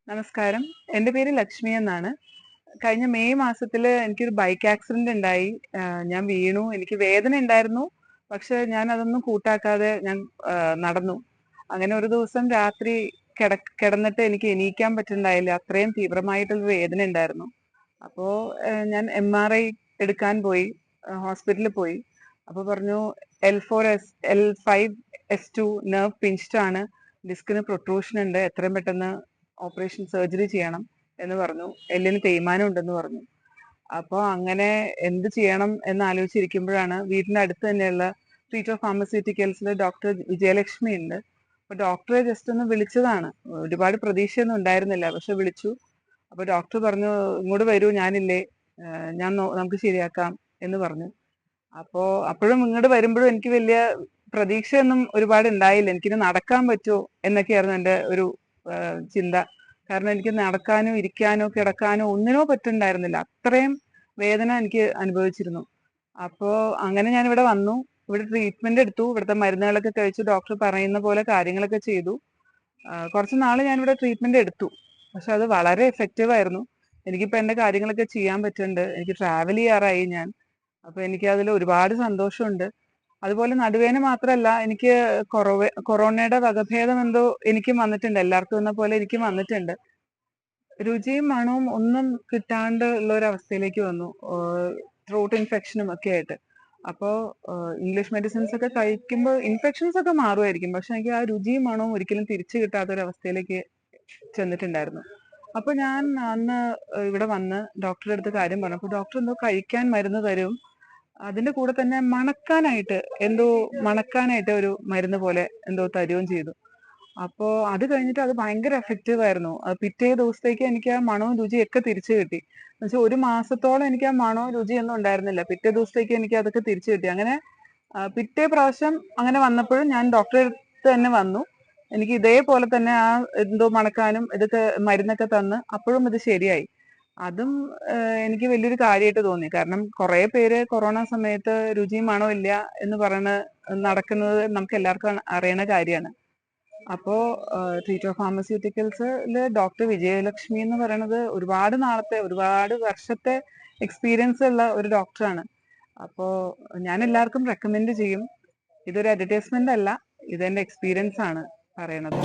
നമസ്കാരം. എൻ്റെ പേര് ലക്ഷ്മി എന്നാണ്. കഴിഞ്ഞ മെയ് മാസത്തില് എനിക്കൊരു ബൈക്ക് ആക്സിഡന്റ് ഉണ്ടായി. ഞാൻ വീണു. എനിക്ക് വേദന ഉണ്ടായിരുന്നു. പക്ഷെ ഞാൻ അതൊന്നും കൂട്ടാക്കാതെ ഞാൻ നടന്നു. അങ്ങനെ ഒരു ദിവസം രാത്രി കിടന്നിട്ട് എനിക്ക് എണീക്കാൻ പറ്റുന്നുണ്ടായില്ല. അത്രയും തീവ്രമായിട്ടുള്ള വേദന ഉണ്ടായിരുന്നു. അപ്പോ ഞാൻ MRI എടുക്കാൻ പോയി. ഹോസ്പിറ്റലിൽ പോയി. അപ്പൊ പറഞ്ഞു L5S2 നെർവ് പിഞ്ച്ഡ് ആണ്. ഡിസ്കിന് പ്രൊട്രൂഷൻ ഉണ്ട്. എത്രയും പെട്ടെന്ന് ഓപ്പറേഷൻ സർജറി ചെയ്യണം എന്ന് പറഞ്ഞു. എല്ലിന് തേയ്മാനം ഉണ്ടെന്ന് പറഞ്ഞു. അപ്പോൾ അങ്ങനെ എന്ത് ചെയ്യണം എന്ന് ആലോചിച്ചിരിക്കുമ്പോഴാണ് വീടിന്റെ അടുത്ത് തന്നെയുള്ള ട്രീറ്റോ ഫാർമസ്യൂട്ടിക്കൽസിൽ ഡോക്ടർ വിജയലക്ഷ്മി ഉണ്ട്. അപ്പൊ ഡോക്ടറെ ജസ്റ്റ് ഒന്ന് വിളിച്ചതാണ്. ഒരുപാട് പ്രതീക്ഷയൊന്നും ഉണ്ടായിരുന്നില്ല, പക്ഷെ വിളിച്ചു. അപ്പൊ ഡോക്ടർ പറഞ്ഞു, ഇങ്ങോട്ട് വരൂ, ഞാനില്ലേ, നമുക്ക് ശരിയാക്കാം എന്ന് പറഞ്ഞു. അപ്പോ അപ്പോഴും ഇങ്ങോട്ട് വരുമ്പോഴും എനിക്ക് വലിയ പ്രതീക്ഷയൊന്നും ഒരുപാട് ഉണ്ടായില്ല. എനിക്കിനി നടക്കാൻ പറ്റുമോ എന്നൊക്കെയായിരുന്നു എൻ്റെ ഒരു ചിന്ത. കാരണം എനിക്ക് നടക്കാനോ ഇരിക്കാനോ കിടക്കാനോ ഒന്നിനോ പറ്റുന്നുണ്ടായിരുന്നില്ല. അത്രയും വേദന എനിക്ക് അനുഭവിച്ചിരുന്നു. അപ്പോ അങ്ങനെ ഞാൻ ഇവിടെ വന്നു. ഇവിടെ ട്രീറ്റ്മെന്റ് എടുത്തു. ഇവിടുത്തെ മരുന്നുകളൊക്കെ കഴിച്ചു. ഡോക്ടർ പറയുന്ന പോലെ കാര്യങ്ങളൊക്കെ ചെയ്തു. കുറച്ച് നാൾ ഞാനിവിടെ ട്രീറ്റ്മെന്റ് എടുത്തു. പക്ഷെ അത് വളരെ എഫക്റ്റീവ് ആയിരുന്നു. എനിക്കിപ്പോൾ എൻ്റെ കാര്യങ്ങളൊക്കെ ചെയ്യാൻ പറ്റുന്നുണ്ട്. എനിക്ക് ട്രാവൽ ചെയ്യാറായി ഞാൻ. അപ്പൊ എനിക്ക് അതിൽ ഒരുപാട് സന്തോഷമുണ്ട്. അതുപോലെ നടുവേദന മാത്രമല്ല, എനിക്ക് കൊറോണയുടെ വകഭേദം എന്തോ എനിക്കും വന്നിട്ടുണ്ട്. എല്ലാവർക്കും എന്ന പോലെ എനിക്കും വന്നിട്ടുണ്ട്. രുചിയും മണവും ഒന്നും കിട്ടാണ്ട് ഉള്ള ഒരു അവസ്ഥയിലേക്ക് വന്നു. ത്രോട്ട് ഇൻഫെക്ഷനും ഒക്കെ ആയിട്ട്. അപ്പോൾ ഇംഗ്ലീഷ് മെഡിസിൻസ് ഒക്കെ കഴിക്കുമ്പോൾ ഇൻഫെക്ഷൻസ് ഒക്കെ മാറുമായിരിക്കും, പക്ഷെ എനിക്ക് ആ രുചിയും മണവും ഒരിക്കലും തിരിച്ചു കിട്ടാത്ത ഒരു അവസ്ഥയിലേക്ക് ചെന്നിട്ടുണ്ടായിരുന്നു. അപ്പൊ ഞാൻ അന്ന് ഇവിടെ വന്ന് ഡോക്ടറുടെ അടുത്ത് കാര്യം പറഞ്ഞപ്പോൾ ഡോക്ടർ എന്തോ കഴിക്കാൻ മരുന്ന് തരും, അതിന്റെ കൂടെ തന്നെ മണക്കാനായിട്ട് ഒരു മരുന്ന് പോലെ എന്തോ തരുകയും ചെയ്തു. അപ്പോ അത് കഴിഞ്ഞിട്ട് അത് ഭയങ്കര എഫക്റ്റീവ് ആയിരുന്നു. പിറ്റേ ദിവസത്തേക്ക് എനിക്ക് ആ മണവും രുചിയും ഒക്കെ തിരിച്ചു കിട്ടി. എന്നുവെച്ചാൽ ഒരു മാസത്തോളം എനിക്ക് ആ മണവും രുചിയൊന്നും ഉണ്ടായിരുന്നില്ല. പിറ്റേ ദിവസത്തേക്ക് എനിക്ക് അതൊക്കെ തിരിച്ചു കിട്ടി. അങ്ങനെ പിറ്റേ പ്രാവശ്യം അങ്ങനെ വന്നപ്പോഴും ഞാൻ ഡോക്ടറെ അടുത്ത് തന്നെ വന്നു. എനിക്ക് ഇതേപോലെ തന്നെ ആ എന്തോ മണക്കാനും ഇതൊക്കെ മരുന്നൊക്കെ തന്ന് അപ്പോഴും ഇത് ശരിയായി. അതും എനിക്ക് വലിയൊരു കാര്യമായിട്ട് തോന്നി. കാരണം കുറെ പേര് കൊറോണ സമയത്ത് രുചിയും മണവും ഇല്ല എന്ന് നടക്കുന്നത് നമുക്ക് എല്ലാവർക്കും അറിയണ കാര്യമാണ്. അപ്പോ ട്രീറ്റോ ഫാർമസ്യൂട്ടിക്കൽസില് ഡോക്ടർ വിജയലക്ഷ്മി എന്ന് പറയുന്നത് ഒരുപാട് വർഷത്തെ എക്സ്പീരിയൻസ് ഉള്ള ഒരു ഡോക്ടറാണ്. അപ്പോ ഞാൻ എല്ലാവർക്കും റെക്കമെൻഡ് ചെയ്യും. ഇതൊരു അഡ്വർടൈസ്മെന്റ് അല്ല, ഇതെന്റെ എക്സ്പീരിയൻസ് ആണ് പറയണത്.